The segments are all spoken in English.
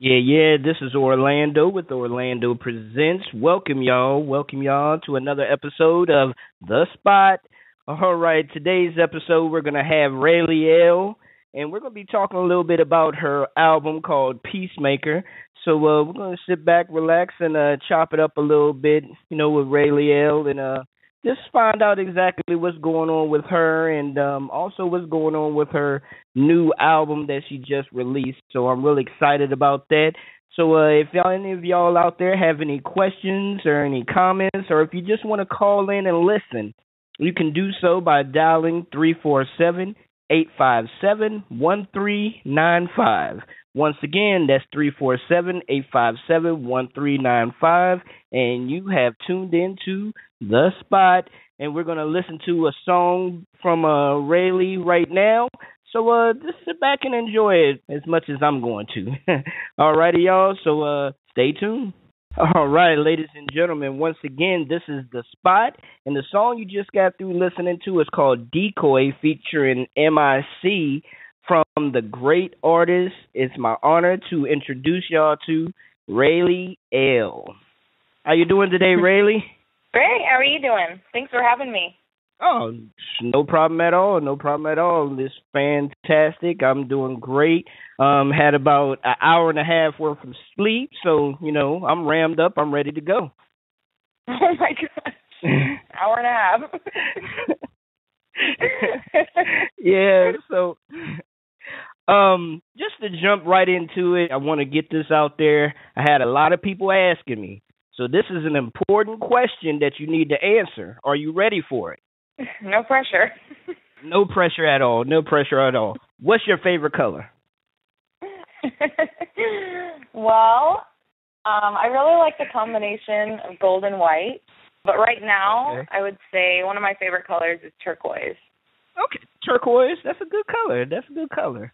Yeah. This is Orlando with Orlando Presents. Welcome y'all to another episode of The Spot. All right, today's episode we're gonna have Raely Elle, and we're gonna be talking a little bit about her album called Peacemaker. So we're gonna sit back, relax, and chop it up a little bit, with Raely Elle, and just find out exactly what's going on with her, and also what's going on with her new album that she just released. So I'm really excited about that. So if any of y'all out there have any questions or any comments, or if you just want to call in and listen, you can do so by dialing 347-857-1395. Once again, that's 347-857-1395, and you have tuned into The Spot, and we're going to listen to a song from Raely right now. So just sit back and enjoy it as much as I'm going to. All righty, y'all, so stay tuned. All right, ladies and gentlemen, once again, this is The Spot, and the song you just got through listening to is called Decoy, featuring M.I.C. from the great artist. It's my honor to introduce y'all to Raely Elle. How you doing today, Raely? Great. How are you doing? Thanks for having me. Oh, no problem at all. No problem at all. It's fantastic. I'm doing great. Had about an hour and a half worth of sleep, so I'm rammed up. I'm ready to go. Oh my gosh, hour and a half. Yeah. So, just to jump right into it, I want to get this out there. I had a lot of people asking me, so this is an important question that you need to answer. Are you ready for it? No pressure. No pressure at all. No pressure at all. What's your favorite color? Well, I really like the combination of gold and white. But right now, okay, I would say one of my favorite colors is turquoise. Okay, turquoise. That's a good color.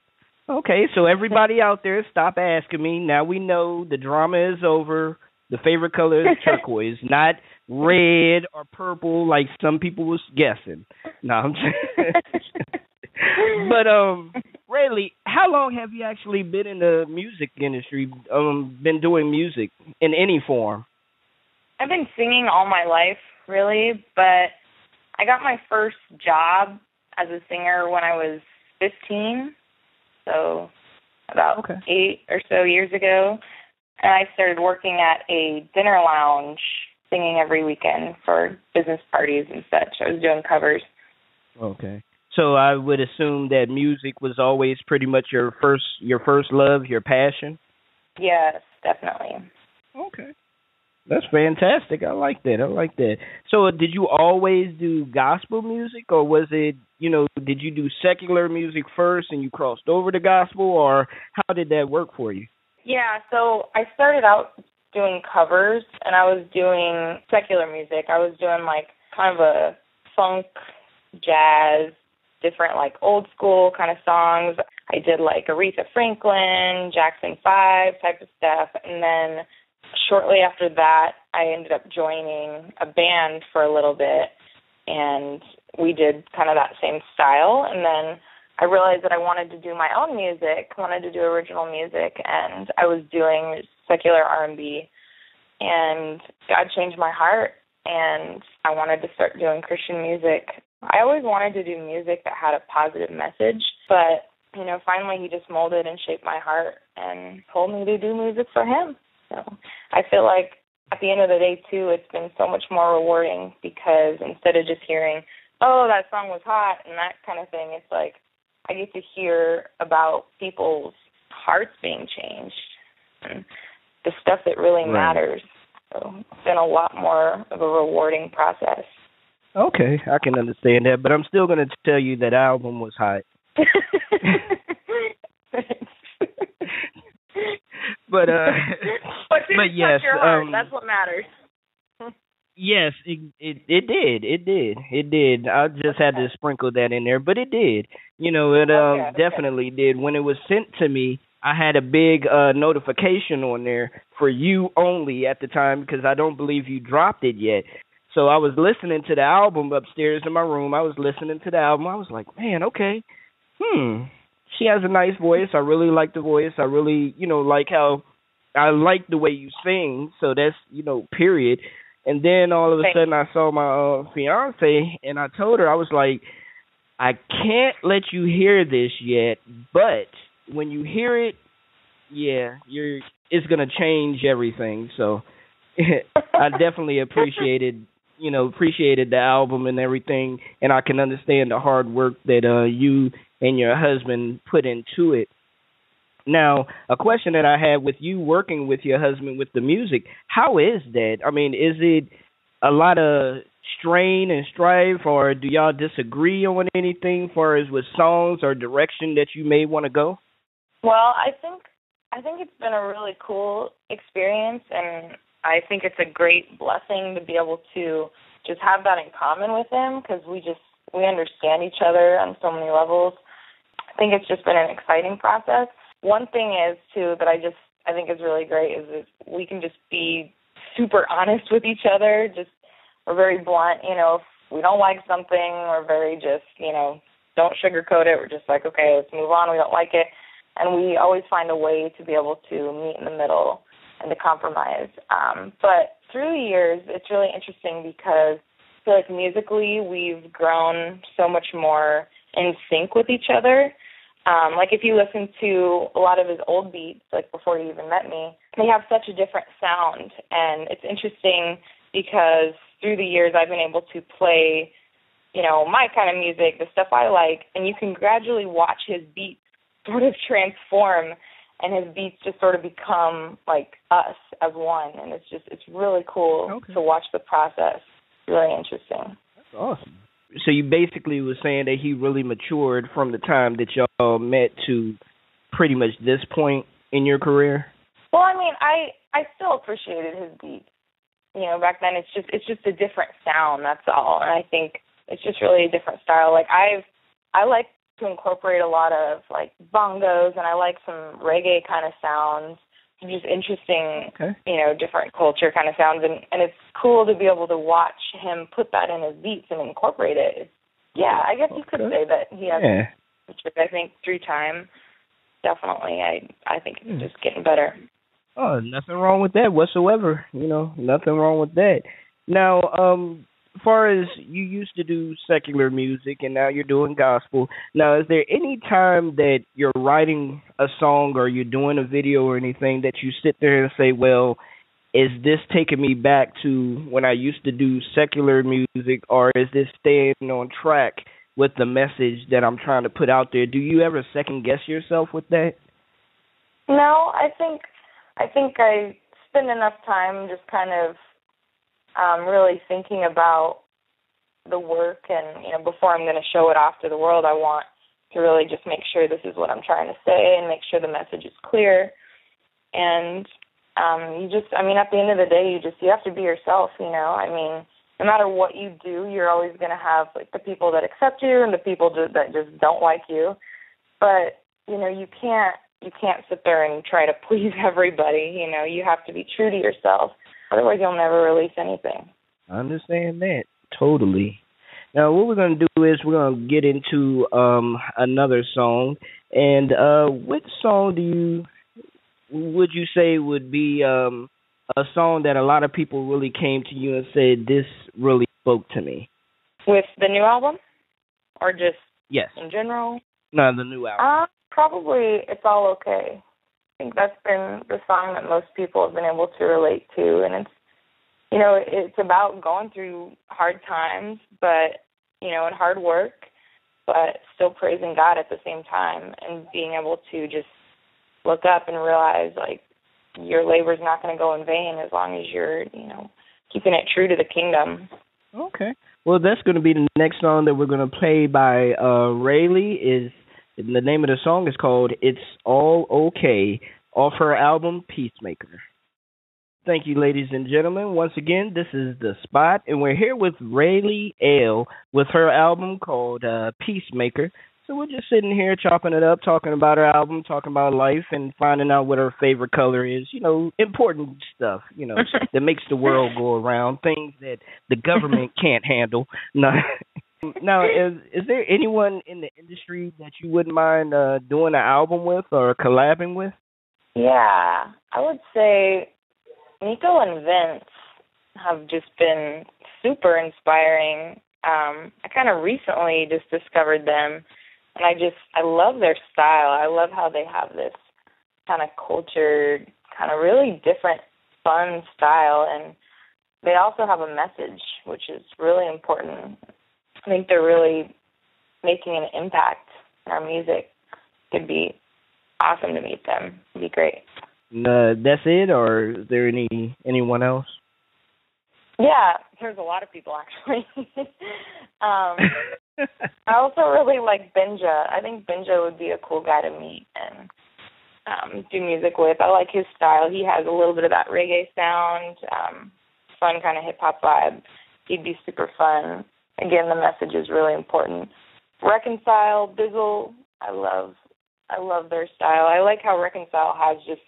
Okay, so everybody out there, stop asking me. Now we know the drama is over. The favorite color is turquoise, not red or purple like some people was guessing. No, I'm just But Raely, how long have you actually been in the music industry? Been doing music in any form? I've been singing all my life, really, but I got my first job as a singer when I was 15, so about 8 or so years ago. And I started working at a dinner lounge, singing every weekend for business parties and such. I was doing covers. Okay. So I would assume that music was always pretty much your first love, your passion? Yes, definitely. Okay. That's fantastic. I like that. So did you always do gospel music, or was it, did you do secular music first and you crossed over to gospel, or how did that work for you? Yeah, so I started out doing covers, and I was doing secular music. I was doing, kind of a funk, jazz, different, old school kind of songs. I did, Aretha Franklin, Jackson 5 type of stuff. And then shortly after that, I ended up joining a band for a little bit, and we did kind of that same style. And then I realized that I wanted to do my own music, wanted to do original music, and I was doing secular R&B, and God changed my heart, and I wanted to start doing Christian music. I always wanted to do music that had a positive message, but, finally he just molded and shaped my heart and told me to do music for him. So I feel like at the end of the day, too, it's been so much more rewarding, because instead of just hearing, oh, that song was hot and that kind of thing, it's like, I get to hear about people's hearts being changed and the stuff that really matters. So it's been a lot more of a rewarding process. Okay, I can understand that, but I'm still going to tell you that album was hot. but yes, your heart. That's what matters. Yes, it did. I just had to sprinkle that in there, but it did. It definitely did. When it was sent to me, I had a big notification on there for you only at the time, because I don't believe you dropped it yet. So I was listening to the album upstairs in my room. I was listening to the album. I was like, man, okay. She has a nice voice. I really like the voice. I really, like how I like the way you sing, so that's period. And then all of a sudden, I saw my fiance, and I told her I was like, I can't let you hear this yet, but when you hear it, yeah, it's gonna change everything. So I definitely appreciated the album and everything, and I can understand the hard work that you and your husband put into it. Now, a question that I had with you working with your husband with the music, how is that? I mean, is it a lot of strain and strife, or do y'all disagree on anything as far as with songs or direction that you may want to go? Well, I think it's been a really cool experience, and I think it's a great blessing to be able to just have that in common with him, because we understand each other on so many levels. I think it's just been an exciting process. One thing is, too, that I think is really great is that we can just be super honest with each other. We're very blunt, if we don't like something, we're very just, don't sugarcoat it. We're just like, okay, let's move on. We don't like it. And we always find a way to be able to meet in the middle and to compromise. But through the years, it's really interesting because I feel like musically we've grown so much more in sync with each other. Like if you listen to a lot of his old beats, like before you even met me, they have such a different sound. And it's interesting because through the years I've been able to play, my kind of music, the stuff I like, and you can gradually watch his beats sort of transform and his beats just sort of become like us as one. And it's really cool to watch the process. It's really interesting. That's awesome. So you basically were saying that he really matured from the time that y'all met to pretty much this point in your career? Well, I mean, I still appreciated his beats. Back then it's just a different sound, that's all. And I think it's just really a different style. Like I like to incorporate a lot of like bongos, and I like some reggae kind of sounds. Just interesting, different culture kind of sounds, and it's cool to be able to watch him put that in his beats and incorporate it. Yeah, I guess you could say that he has. I think through time, definitely. I think it's just getting better. Oh, nothing wrong with that whatsoever. Nothing wrong with that. Now, as far as you used to do secular music and now you're doing gospel, now is there any time that you're writing a song or you're doing a video or anything that you sit there and say, well, is this taking me back to when I used to do secular music, or is this staying on track with the message that I'm trying to put out there? Do you ever second guess yourself with that? No, I think I spend enough time just kind of really thinking about the work, and before I'm going to show it off to the world, I want to really just make sure this is what I'm trying to say and make sure the message is clear. And at the end of the day, you have to be yourself. No matter what you do, you're always going to have like the people that accept you and the people that just don't like you. But you can't sit there and try to please everybody. You have to be true to yourself. Otherwise, you'll never release anything. I understand that totally. Now, what we're going to do is we're going to get into another song. And what song would you say would be a song that a lot of people really came to you and said, this really spoke to me? With the new album? Or just in general? No, the new album. Probably It's All Okay. I think that's been the song that most people have been able to relate to, and it's about going through hard times, but and hard work, but still praising God at the same time, and being able to just look up and realize like your labor's not going to go in vain as long as you're keeping it true to the kingdom. Okay, well that's going to be the next song that we're going to play by Raely. The name of the song is called It's All Okay, off her album Peacemaker. Thank you, ladies and gentlemen. Once again, this is The Spot, and we're here with Raely Elle with her album called Peacemaker. So we're just sitting here chopping it up, talking about her album, talking about life, and finding out what her favorite color is. Important stuff, that makes the world go around, things that the government can't handle. Now, is there anyone in the industry that you wouldn't mind doing an album with or collabing with? Yeah, I would say Nico and Vince have just been super inspiring. I kind of recently just discovered them, and I love their style. I love how they have this kind of cultured, kind of really different, fun style, and they also have a message, which is really important. I think they're really making an impact in our music. It'd be awesome to meet them. It'd be great. That's it, or is there anyone else? Yeah, there's a lot of people actually. I also really like Benja. I think Benja would be a cool guy to meet and do music with. I like his style. He has a little bit of that reggae sound, fun kind of hip-hop vibe. He'd be super fun. Again, the message is really important. Reconcile, Bizzle, I love their style. I like how Reconcile has just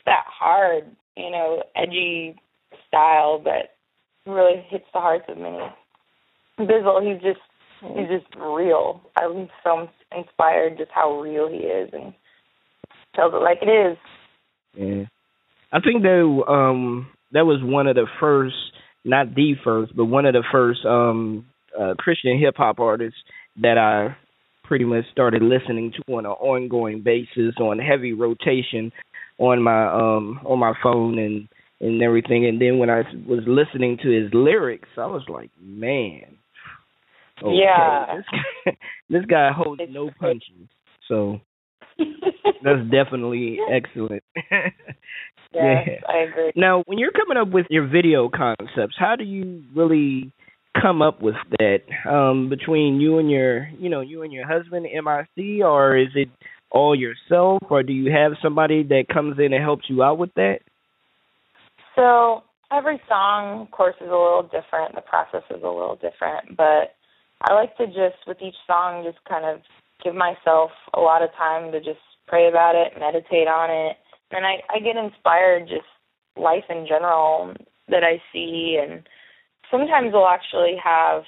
that hard, edgy style that really hits the hearts of many. Bizzle, he's just real. I'm so inspired just how real he is and tells it like it is. Yeah. I think that was one of the first, not the first, but one of the first Christian hip hop artists that I pretty much started listening to on an ongoing basis, on heavy rotation on my phone and everything. And then when I was listening to his lyrics, I was like, man, okay, yeah, this guy holds no punches. So that's definitely excellent. Yes, I agree. Now, when you're coming up with your video concepts, how do you really come up with that? Between you and your husband, M.I.C, or is it all yourself, or do you have somebody that comes in and helps you out with that? So every song, of course, is a little different. The process is a little different, but I like to just, with each song, just kind of give myself a lot of time to just pray about it, meditate on it. And I get inspired just life in general that I see. And sometimes we'll actually have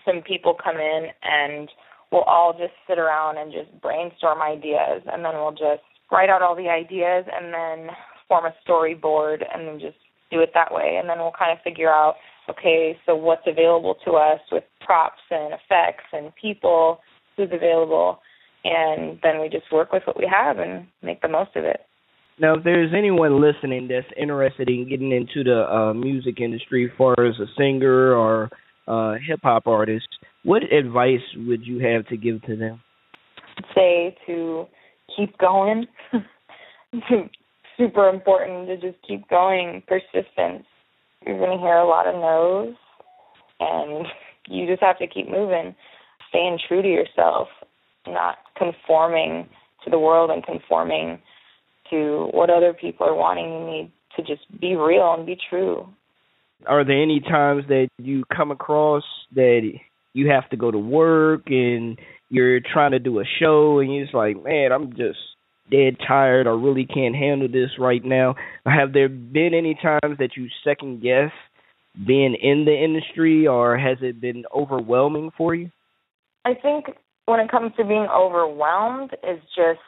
some people come in and we'll all just sit around and just brainstorm ideas. And then we'll just write out all the ideas and then form a storyboard and then just do it that way. And then we'll kind of figure out, okay, so what's available to us with props and effects and people, who's available. And then we just work with what we have and make the most of it. Now, if there's anyone listening that's interested in getting into the music industry as far as a singer or hip-hop artist, what advice would you have to give to them? I'd say to keep going. Super important to just keep going, persistence. You're going to hear a lot of no's, and you just have to keep moving, staying true to yourself, not conforming to the world and conforming to what other people are wanting. You need to just be real and be true. Are there any times that you come across that you have to go to work and you're trying to do a show and you're just like, man, I'm just dead tired, I really can't handle this right now? Have there been any times that you second guess being in the industry, or has it been overwhelming for you? I think when it comes to being overwhelmed is just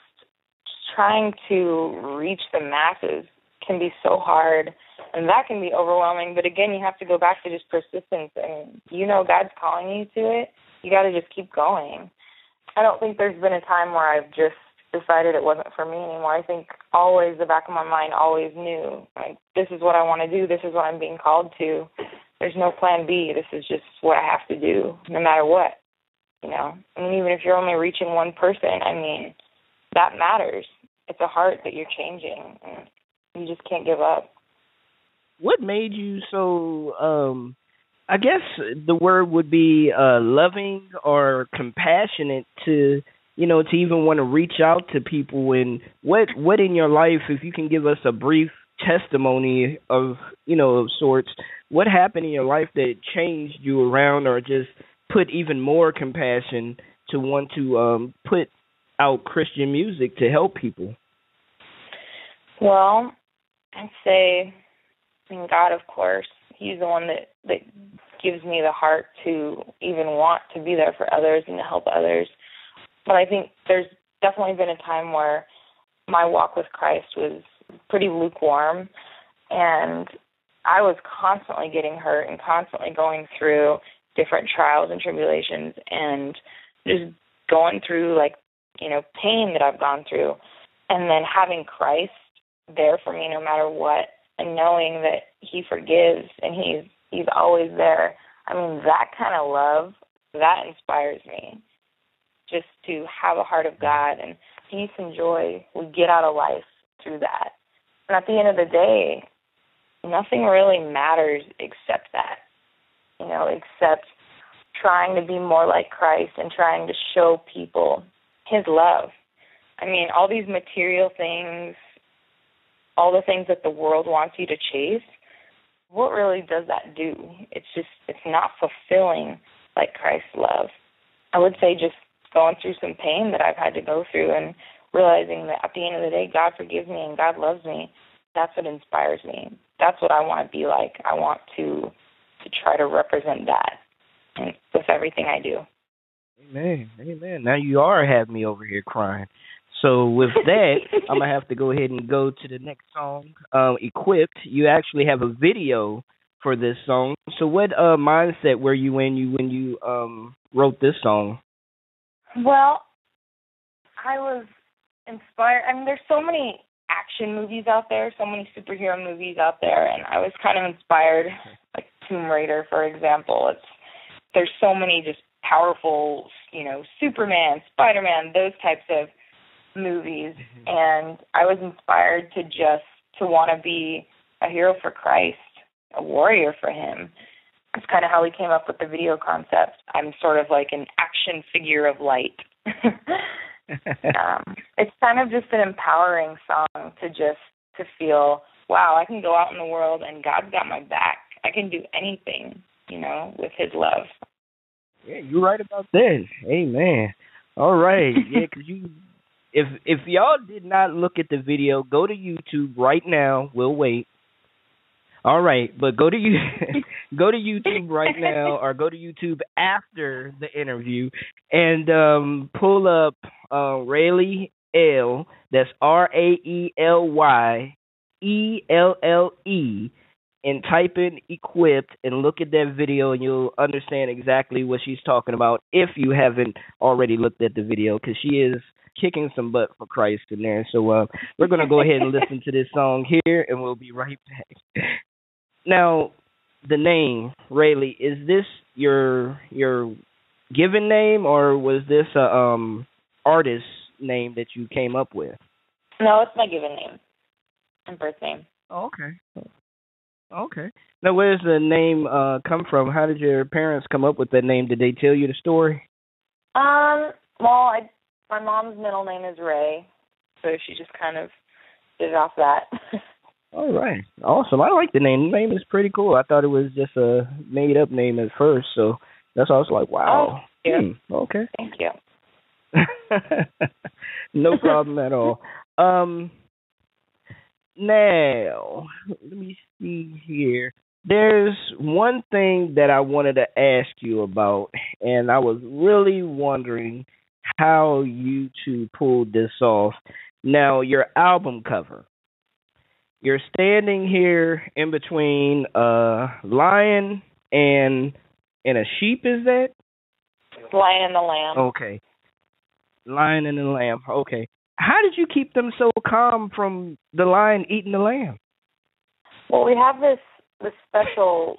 trying to reach the masses can be so hard, and that can be overwhelming. But again, you have to go back to just persistence, and God's calling you to it. You got to just keep going. I don't think there's been a time where I've just decided it wasn't for me anymore. I think always the back of my mind always knew, like, this is what I want to do. This is what I'm being called to. There's no plan B. This is just what I have to do, no matter what. I mean, even if you're only reaching one person, I mean, that matters. It's a heart that you're changing, and you just can't give up. What made you so, I guess the word would be loving or compassionate to even want to reach out to people? And what in your life, if you can give us a brief testimony of sorts, what happened in your life that changed you around or just put even more compassion to want to put out Christian music to help people? Well, I'd say, God, of course. He's the one that gives me the heart to even want to be there for others and to help others. But I think there's definitely been a time where my walk with Christ was pretty lukewarm, and I was constantly getting hurt and constantly going through different trials and tribulations and just going through, like, you know, pain that I've gone through. And then having Christ there for me no matter what, and knowing that he forgives and he's always there. I mean, that kind of love, that inspires me, just to have a heart of God and peace and joy we get out of life through that. And at the end of the day, nothing really matters except that, you know, except trying to be more like Christ and trying to show people his love. I mean, all these material things, all the things that the world wants you to chase, what really does that do? It's not fulfilling like Christ's love. I would say just going through some pain that I've had to go through and realizing that at the end of the day, God forgives me and God loves me. That's what inspires me. That's what I want to be like. I want to try to represent that and with everything I do. Amen. Amen. Now you are having me over here crying. So with that, I'm going to have to go ahead and go to the next song, Equipped. You actually have a video for this song. So what mindset were you in when you wrote this song? Well, I was inspired. I mean, there's so many action movies out there, so many superhero movies out there, and I was kind of inspired, like Tomb Raider, for example. There's so many just powerful, you know, Superman, Spider-Man, those types of movies, and I was inspired to want to be a hero for Christ, a warrior for him. That's kind of how we came up with the video concept. I'm sort of like an action figure of light. It's kind of just an empowering song to feel, wow, I can go out in the world and God's got my back. I can do anything, you know, with his love. Yeah, you're right about that. Amen. All right. Yeah, because if y'all did not look at the video, go to YouTube right now. We'll wait. All right, but go to YouTube right now, or go to YouTube after the interview, and pull up Raely Elle. That's RaelyElle, and type in Equipped and look at that video, and you'll understand exactly what she's talking about if you haven't already looked at the video, because she is kicking some butt for Christ in there. So we're going to go ahead and listen to this song here, and we'll be right back. Now, the name, Raely, is this your given name, or was this a artist name that you came up with? No, it's my given name and birth name. Oh, okay. Okay. Now, where does the name come from? How did your parents come up with that name? Did they tell you the story? Well, my mom's middle name is Ray, so she just kind of did it off that. All right. Awesome. I like the name. The name is pretty cool. I thought it was just a made-up name at first, so that's why I was like, wow. Oh, yeah. Okay. Thank you. No problem at all. Now, let me see here. There's one thing that I wanted to ask you about, and I was really wondering how you two pulled this off. Now, your album cover. You're standing here in between a lion and a sheep, is that? Lion and the lamb. Okay. Lion and the lamb. Okay. How did you keep them so calm from the lion eating the lamb? Well, we have this special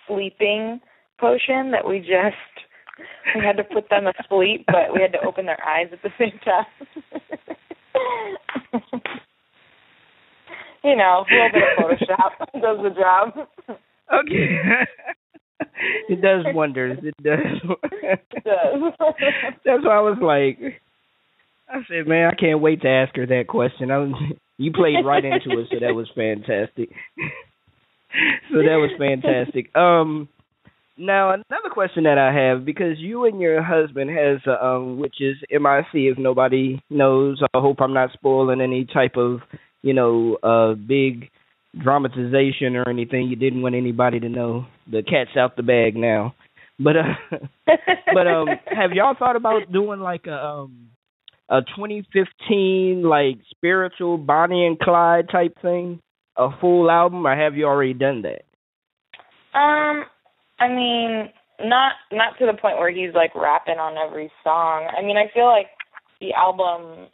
sleeping potion that we had to put them asleep, but we had to open their eyes at the same time. You know, a little bit of Photoshop does the job. Okay. It does wonders. It does. It does. That's why I was like, I said, man, I can't wait to ask her that question. You played right into it, so that was fantastic. Now, another question that I have, because you and your husband has, which is M.I.C, if nobody knows. I hope I'm not spoiling any type of, big dramatization or anything. You didn't want anybody to know. The cat's out the bag now. But have y'all thought about doing like a a 2015 like spiritual Bonnie and Clyde type thing? A full album, or have you already done that? I mean, not to the point where he's like rapping on every song. I mean, I feel like the album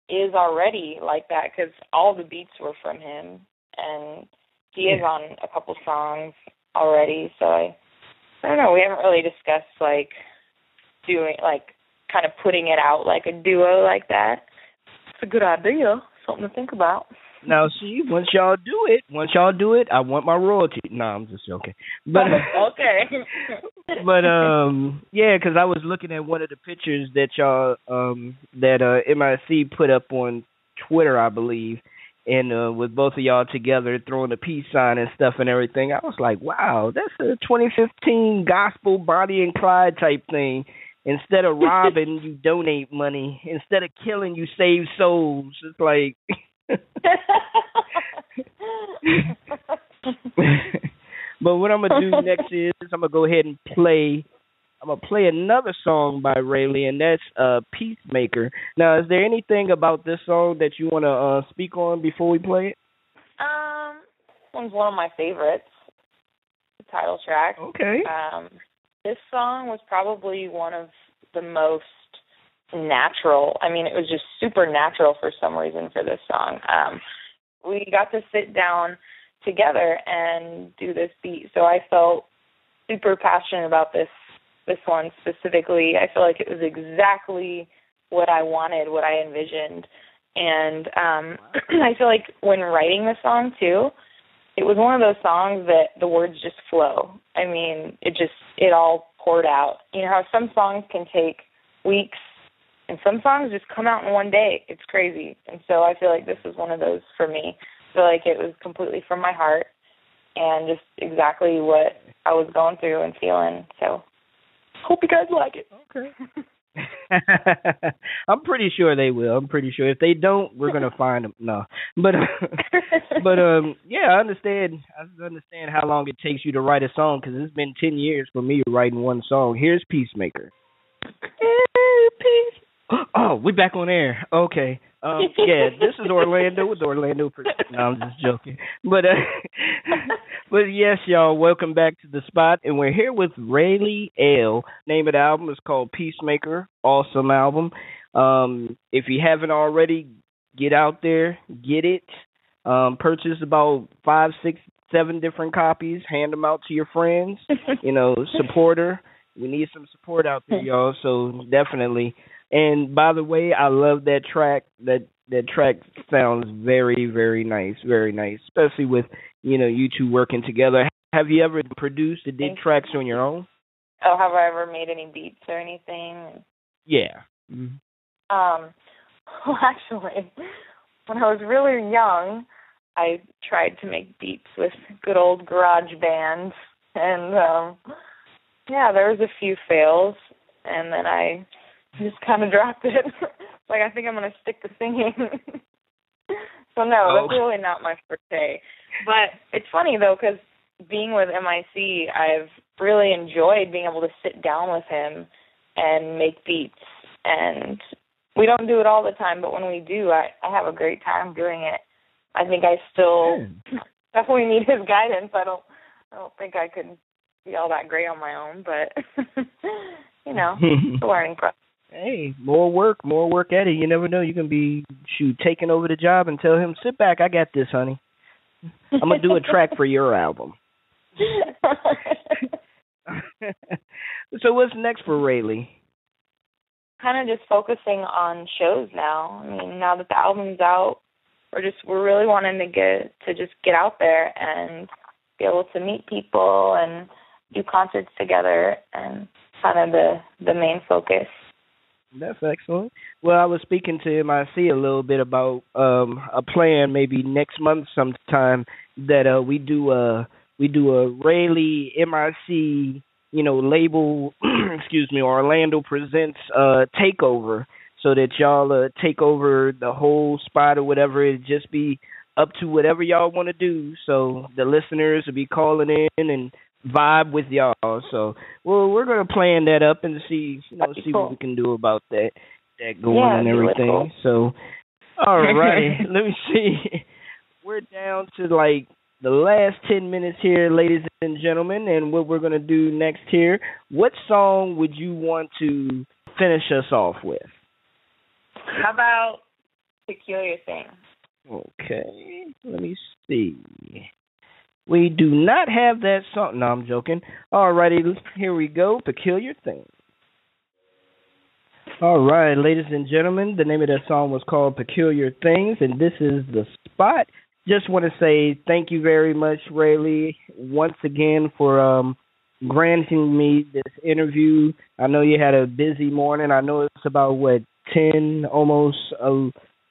is already like that because all the beats were from him, and he is on a couple songs already. So I don't know. We haven't really discussed like doing like kind of putting it out like a duo like that. It's a good idea. Something to think about. Now, see, once y'all do it, I want my royalty. No, I'm just joking. But okay. But yeah, because I was looking at one of the pictures that y'all that M.I.C put up on Twitter, I believe, and with both of y'all together throwing a peace sign and stuff and everything. I was like, wow, that's a 2015 gospel Bonnie and Clyde type thing. Instead of robbing, you donate money. Instead of killing, you save souls. It's like. But what I'm gonna do next is I'm gonna go ahead and play. I'm gonna play another song by Raely, and that's "Peacemaker." Now, is there anything about this song that you want to speak on before we play it? This one's one of my favorites. The title track. Okay. This song was probably one of the most natural. I mean, it was just super natural for some reason for this song. We got to sit down together and do this beat, so I felt super passionate about this one specifically. I feel like it was exactly what I wanted, what I envisioned, and I feel like when writing the song too, it was one of those songs that the words just flow. I mean, it all poured out. You know how some songs can take weeks, and some songs just come out in one day. It's crazy. And so I feel like this was one of those for me. I feel like it was completely from my heart and just exactly what I was going through and feeling. So hope you guys like it. Okay. I'm pretty sure they will. I'm pretty sure. If they don't, we're gonna find them. No, but yeah, I understand. I understand how long it takes you to write a song because it's been 10 years for me writing one song. Here's Peacemaker. Oh, we back on air. Okay. Yeah, this is Orlando with Orlando. No, I'm just joking. But yes, y'all, welcome back to the spot, and we're here with Raely Elle. Name of the album is called Peacemaker. Awesome album. If you haven't already, get out there, get it. Purchase about 5, 6, 7 different copies. Hand them out to your friends. Support her. We need some support out there, y'all. So definitely. And by the way, I love that track. That track sounds very, very nice. Very nice, especially with you two working together. Have you ever produced or did tracks on your own? Oh, have I ever made any beats or anything? Yeah. Mm-hmm. Well, actually, when I was really young, I tried to make beats with good old GarageBand, and yeah, there was a few fails, and then I just kind of dropped it. Like, I think I'm going to stick to singing. So, no, that's really not my forte. But it's funny, though, because being with M.I.C, I've really enjoyed being able to sit down with him and make beats. And we don't do it all the time, but when we do, I have a great time doing it. I think I still definitely need his guidance. I don't think I could be all that great on my own, but, it's a learning process. Hey, more work at it. You never know. You can be, taking over the job and tell him, sit back, I got this, honey. I'm going to do a track for your album. So what's next for Raely? Kind of just focusing on shows now. I mean, now that the album's out, we're really wanting to get out there and be able to meet people and do concerts together, and kind of the main focus. That's excellent. Well, I was speaking to M.I.C a little bit about a plan maybe next month sometime that we do a Raely M.I.C label Orlando Presentz takeover, so that y'all take over the whole spot or whatever. It just be up to whatever y'all want to do. So the listeners will be calling in and vibe with y'all. So we're gonna plan that up and see cool. What we can do about that. that going and everything. Really cool. So, all righty, let me see. We're down to like the last 10 minutes here, ladies and gentlemen, and what we're going to do next here. What song would you want to finish us off with? How about Peculiar Thing? Okay, let me see. We do not have that song. No, I'm joking. All righty, here we go. Peculiar Thing. All right, ladies and gentlemen, the name of that song was called Peculiar Things, and this is The Spot. Just want to say thank you very much, Raely, once again for granting me this interview. I know you had a busy morning. I know it's about, 10, almost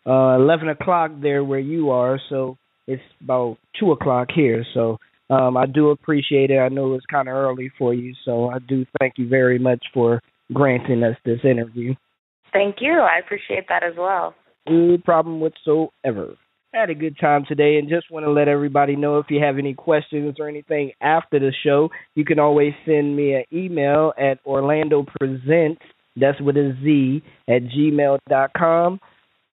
11 o'clock there where you are, so it's about 2 o'clock here. So I do appreciate it. I know it's kind of early for you, so I do thank you very much for granting us this interview. Thank you. I appreciate that as well. No problem whatsoever. I had a good time today, and just want to let everybody know if you have any questions or anything after the show, you can always send me an email at orlandopresents, that's with a Z, at gmail.com.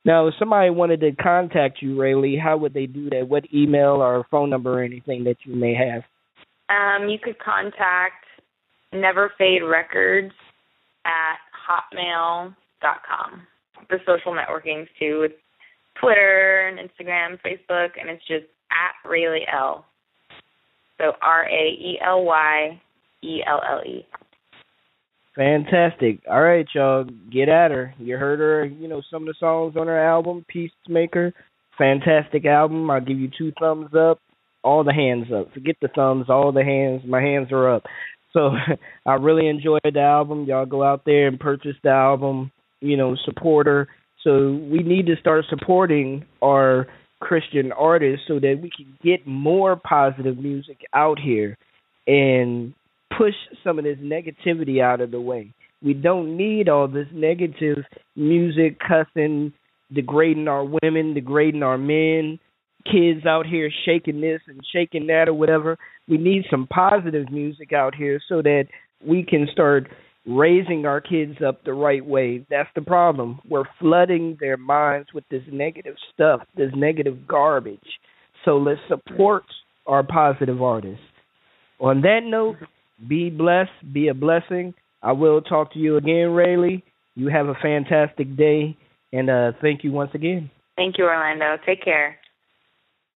Now, if somebody wanted to contact you, Raely, how would they do that? What email or phone number or anything that you may have? You could contact Never Fade Records at hotmail.com. The social networkings, too, with Twitter and Instagram, Facebook, and it's just at Raely Elle. So RaelyElle. Fantastic. All right, y'all, get at her. You heard her, some of the songs on her album, Peacemaker. Fantastic album. I'll give you 2 thumbs up, all the hands up. Forget the thumbs, all the hands. My hands are up. So I really enjoyed the album. Y'all go out there and purchase the album, support her. So we need to start supporting our Christian artists so that we can get more positive music out here and push some of this negativity out of the way. We don't need all this negative music, cussing, degrading our women, degrading our men, kids out here shaking this and shaking that or whatever. We need some positive music out here so that we can start raising our kids up the right way. That's the problem. We're flooding their minds with this negative stuff, this negative garbage. So let's support our positive artists. On that note, be blessed, be a blessing. I will talk to you again, Raely. You have a fantastic day, and thank you once again. Thank you, Orlando. Take care.